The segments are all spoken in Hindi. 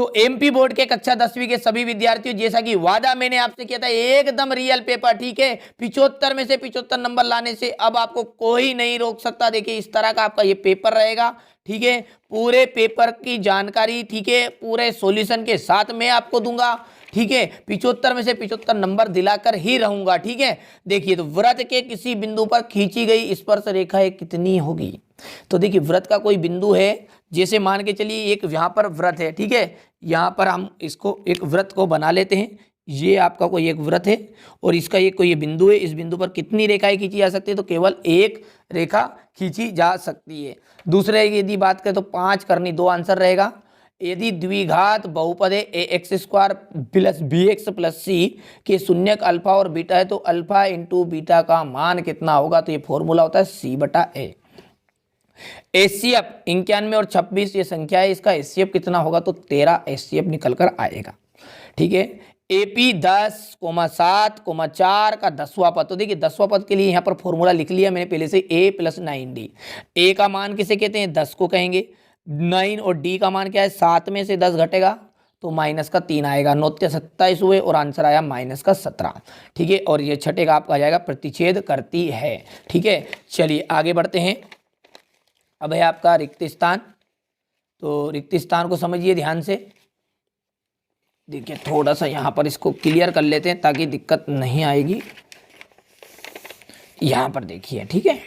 तो एमपी बोर्ड के कक्षा 10वीं के सभी विद्यार्थियों, जैसा कि वादा मैंने आपसे किया था, एकदम रियल पेपर, ठीक है, 75 में से 75 नंबर लाने से अब आपको कोई नहीं रोक सकता। देखिए इस तरह का आपका ये पेपर रहेगा, ठीक है, पूरे पेपर की जानकारी, ठीक है, पूरे सॉल्यूशन के साथ मैं आपको दूंगा, ठीक है, 75 में से 75 नंबर दिलाकर ही रहूंगा, ठीक है। देखिए तो वृत्त के किसी बिंदु पर खींची गई स्पर्श रेखाएं कितनी होगी? तो देखिए वृत्त का कोई बिंदु है, जैसे मान के चलिए एक यहाँ पर वृत्त है, ठीक है, यहाँ पर हम इसको एक वृत्त को बना लेते हैं, ये आपका कोई एक वृत्त है और इसका एक कोई बिंदु है, इस बिंदु पर कितनी रेखाएं खींची जा सकती है? तो केवल एक रेखा खींची जा सकती है। दूसरे यदि बात करें तो 5 करनी 2 आंसर रहेगा। यदि द्विघात बहुपद है ax² plus bx plus c के शून्यक अल्फा और बीटा है तो अल्फा इंटू बीटा का मान कितना होगा? तो ये फॉर्मूला होता है c/a। एचसीएफ 91 और 26 ये संख्या है, इसका एचसीएफ कितना होगा? तो 13 एचसीएफ निकल कर आएगा, ठीक है। एपी 10, 7, 4 का 10वां पद, तो देखिए 10वां पद के लिए यहाँ पर फॉर्मूला लिख लिया मैंने पहले से, a + 9d। a का मान किसे कहते हैं? 10 को कहेंगे। 9 और d का मान क्या है? 7 में से 10 घटेगा तो -3 आएगा। 9 × 27 हुए और आंसर आया -17, ठीक है। और ये छठे का आपका आ जाएगा प्रतिच्छेद करती है, ठीक है। चलिए आगे बढ़ते हैं। अब है आपका रिक्त स्थान, तो रिक्त स्थान को समझिए ध्यान से। देखिए थोड़ा सा यहाँ पर इसको क्लियर कर लेते हैं ताकि दिक्कत नहीं आएगी। यहाँ पर देखिए, ठीक है,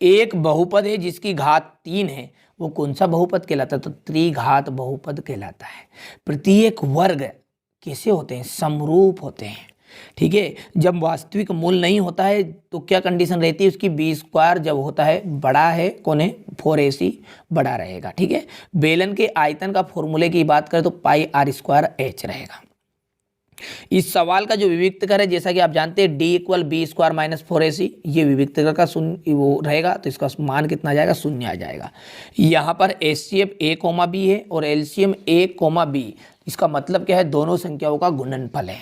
एक बहुपद है जिसकी घात 3 है, वो कौन सा बहुपद कहलाता है? तो त्रिघात बहुपद कहलाता है। प्रत्येक वर्ग कैसे होते हैं? समरूप होते हैं, ठीक है। जब वास्तविक मूल नहीं होता है तो क्या कंडीशन रहती है उसकी? b² जब होता है बड़ा है, कौन है? 4ac बड़ा रहेगा, ठीक है। बेलन के आयतन का फॉर्मूले की बात करें तो πr² रहेगा। इस सवाल का जो विविक्तकर है, जैसा कि आप जानते हैं d = b² - 4ac, ये विविक्तकर का शून्य वो रहेगा, तो इसका मान कितना आ जाएगा? 0 आ जाएगा। यहाँ पर एचसीएफ a, b है और एलसीएम a, b, इसका मतलब क्या है? दोनों संख्याओं का गुणनफल है,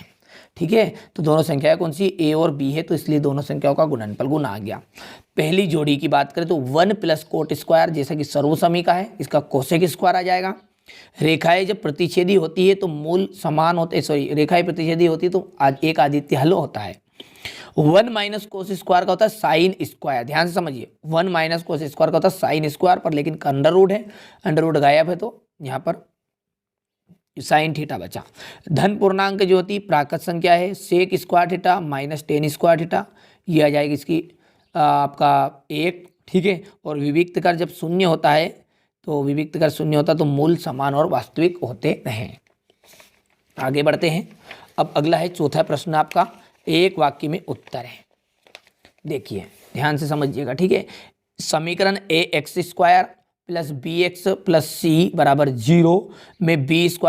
ठीक है। तो दोनों संख्याएं कौन सी? a और b है, तो इसलिए दोनों संख्याओं का गुणनफल गुना आ गया। पहली जोड़ी की बात करें तो 1 + cot², जैसा कि सर्वसमी का है, इसका कोसेक² आ जाएगा। रेखाएं जब प्रतिच्छेदी होती है तो मूल समान होते, रेखाएं प्रतिच्छेदी होती है तो एक आदित्य हल होता है। 1 - cos² का होता है sin², ध्यान से समझिए। 1 - cos² का होता है sin², पर लेकिन अंडर है, अंडर गायब है तो यहाँ पर sin θ बचा। धन पूर्णांक जो होती प्राकृत संख्या है sec² θ - tan² θ, ये आ जाएगी इसकी आपका 1, ठीक है। और विविक्तकर जब शून्य होता है तो विविक्तकर शून्य होता तो मूल समान और वास्तविक होते हैं। आगे बढ़ते हैं। अब अगला है चौथा प्रश्न आपका, एक वाक्य में उत्तर है। देखिए ध्यान से समझिएगा, ठीक है। समीकरण ax² + bx + c = 0 में b² -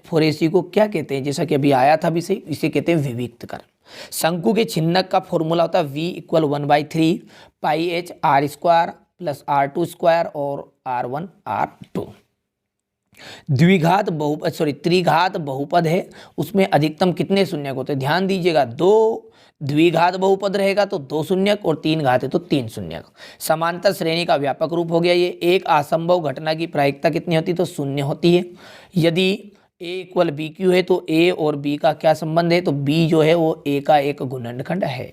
4ac को क्या कहते हैं? जैसा कि अभी आया था, अभी से इसे कहते हैं विविक्तकर। शंकु के छिन्नक का फॉर्मूला होता है v = 1/3 πh r² + r² और r1 r2। त्रिघात बहुपद है, उसमें अधिकतम कितने शून्यक होते हैं? ध्यान दीजिएगा, 2 द्विघात बहुपद रहेगा तो 2 शून्यक और 3 घात है तो 3 शून्यक। समांतर श्रेणी का व्यापक रूप हो गया ये। एक असंभव घटना की प्रायिकता कितनी होती है? तो 0 होती है। यदि a = bq है तो a और b का क्या संबंध है? तो b जो है वो a का एक गुणनखंड है।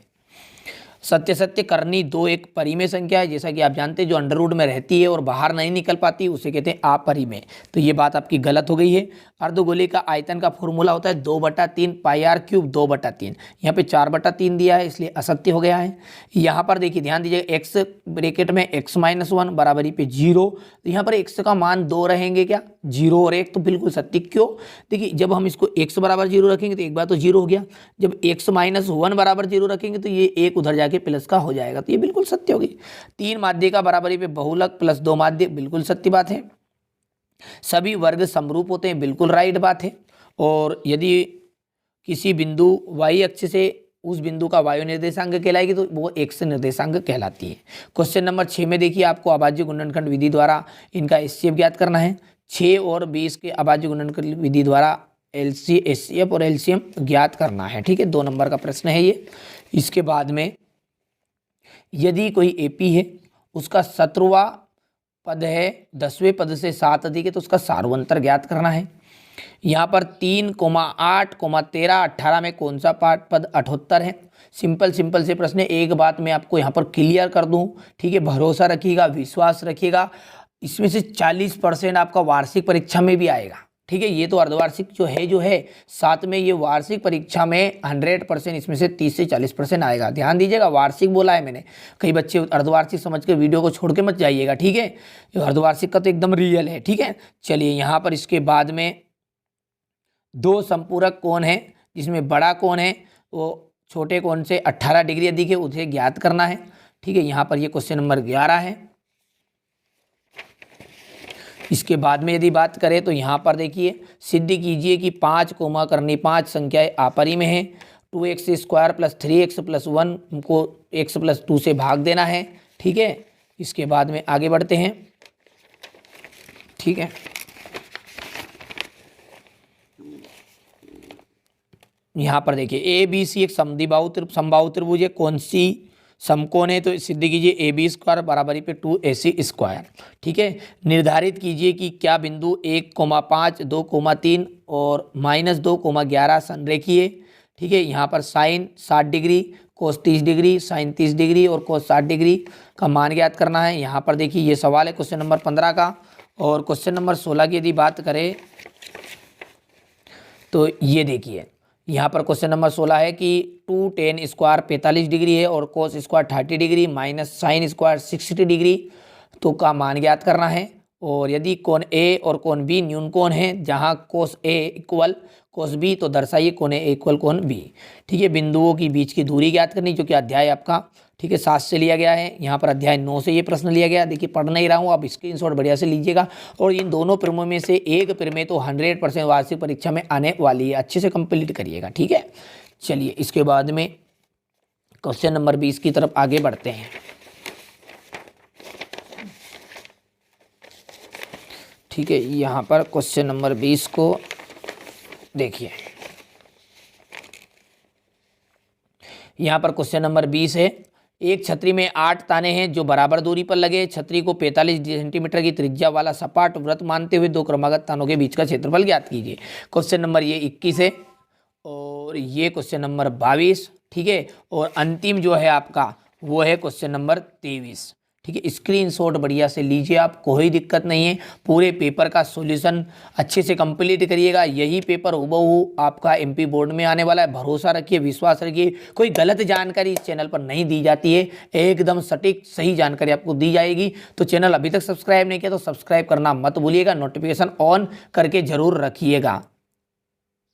सत्य सत्य करनी 2 एक परिमेय संख्या है, जैसा कि आप जानते हैं, जो अंडरवुड में रहती है और बाहर नहीं निकल पाती उसे कहते हैं अपरिमेय। तो ये बात आपकी गलत हो गई है। अर्धगोले का आयतन का फॉर्मूला होता है 2/3 πr³ 2/3। यहाँ पे 4/3 दिया है इसलिए असत्य हो गया है। यहाँ पर देखिए ध्यान दीजिए, x ब्रैकेट में x - 1 बराबरी पे 0, तो यहाँ पर x का मान 2 रहेंगे क्या? 0 और 1, तो बिल्कुल सत्य। क्यों? देखिए जब हम इसको x = 0 रखेंगे तो एक बार तो 0 हो गया, जब x - 1 = 0 रखेंगे तो ये 1 उधर के प्लस का हो जाएगा, तो ये बिल्कुल सत्य होगी। 3 माध्य का बराबरी पे बहुलक + 2 माध्य, बिल्कुल सत्य बात है। सभी वर्ग समरूप होते हैं, बिल्कुल राइट बात है। और यदि किसी बिंदु y अक्ष से उस बिंदु का वायु निर्देशांक कहलाएगी तो वो x निर्देशांक कहलाती है। क्वेश्चन नंबर 6 में देखिए, आपको अभाज्य गुणनखंड विधि द्वारा इनका एचसीएफ ज्ञात करना है। 6 और 20 के अभाज्य गुणनखंड विधि द्वारा एचसीएफ और एलसीएम ज्ञात करना है, ठीक है। 2 नंबर का प्रश्न है ये। इसके बाद में यदि कोई एपी है, उसका 17वां पद है 10वें पद से 7 अधिक है तो उसका सार्वंतर ज्ञात करना है। यहाँ पर 3,8, 13, 18 में कौन सा पाठ पद 78 है। सिंपल सिंपल से प्रश्न है। एक बात मैं आपको यहाँ पर क्लियर कर दूँ, ठीक है, भरोसा रखिएगा, विश्वास रखिएगा, इसमें से 40% आपका वार्षिक परीक्षा में भी आएगा, ठीक है। ये तो अर्धवार्षिक जो है साथ में ये वार्षिक परीक्षा में 100% इसमें से 30 से 40% आएगा। ध्यान दीजिएगा, वार्षिक बोला है मैंने, कई बच्चे अर्धवार्षिक समझ के वीडियो को छोड़ के मत जाइएगा, ठीक है। ये अर्धवार्षिक का तो एकदम रियल है, ठीक है। चलिए यहाँ पर इसके बाद में 2 संपूरक कोण है, जिसमें बड़ा कोण है वो छोटे कोण से 18 डिग्री अधिक है, उसे ज्ञात करना है, ठीक है। यहाँ पर ये क्वेश्चन नंबर 11 है। इसके बाद में यदि बात करें तो यहाँ पर देखिए, सिद्ध कीजिए कि 5 कोमा करनी 5 संख्याएं आपरिमेय है। 2x² + 3x + 1 को x + 2 से भाग देना है, ठीक है। इसके बाद में आगे बढ़ते हैं, ठीक है। यहाँ पर देखिए ABC एक समबाहु त्रिभुज है, कौन सी समकोण है तो सिद्ध कीजिए AB² बराबरी पे 2AC², ठीक है। निर्धारित कीजिए कि क्या बिंदु 1,5, 2,3 और -2,11 संरेखीय है, ठीक है। यहाँ पर साइन 60 डिग्री, कोस 30 डिग्री, साइन 30 डिग्री और कोस 60 डिग्री का मान ज्ञात करना है। यहाँ पर देखिए ये सवाल है क्वेश्चन नंबर 15 का। और क्वेश्चन नंबर 16 की यदि बात करें तो ये देखिए, यहाँ पर क्वेश्चन नंबर 16 है कि 2tan² 45 डिग्री है और cos square 30 degree minus sine square 60 degree तो का मान ज्ञात करना है। और यदि कोण A और कोण B न्यून कोण है, जहाँ cos A equal cos B तो दर्शाइए कोण A इक्वल कोण B, ठीक है। बिंदुओं की बीच की दूरी ज्ञात करनी, जो कि अध्याय आपका, ठीक है, 7 से लिया गया है। यहाँ पर अध्याय 9 से ये प्रश्न लिया गया। देखिए पढ़ नहीं रहा हूँ, आप स्क्रीनशॉट बढ़िया से लीजिएगा। और इन दोनों प्रमेयों में से एक प्रमेय तो 100% वार्षिक परीक्षा में आने वाली है, अच्छे से कंप्लीट करिएगा, ठीक है। चलिए इसके बाद में क्वेश्चन नंबर 20 की तरफ आगे बढ़ते हैं, ठीक है। यहाँ पर क्वेश्चन नंबर 20 को देखिए, यहाँ पर क्वेश्चन नंबर 20 है। एक छतरी में 8 ताने हैं जो बराबर दूरी पर लगे। छतरी को 45 सेंटीमीटर की त्रिज्या वाला सपाट वृत्त मानते हुए 2 क्रमागत तानों के बीच का क्षेत्रफल ज्ञात कीजिए। क्वेश्चन नंबर ये 21 है और ये क्वेश्चन नंबर 22, ठीक है। और अंतिम जो है आपका वो है क्वेश्चन नंबर 23, ठीक है। स्क्रीनशॉट बढ़िया से लीजिए, आप कोई दिक्कत नहीं है। पूरे पेपर का सॉल्यूशन अच्छे से कंप्लीट करिएगा। यही पेपर हूबहू आपका MP बोर्ड में आने वाला है। भरोसा रखिए, विश्वास रखिए, कोई गलत जानकारी इस चैनल पर नहीं दी जाती है, एकदम सटीक सही जानकारी आपको दी जाएगी। तो चैनल अभी तक सब्सक्राइब नहीं किया तो सब्सक्राइब करना मत भूलिएगा, नोटिफिकेशन ऑन करके जरूर रखिएगा।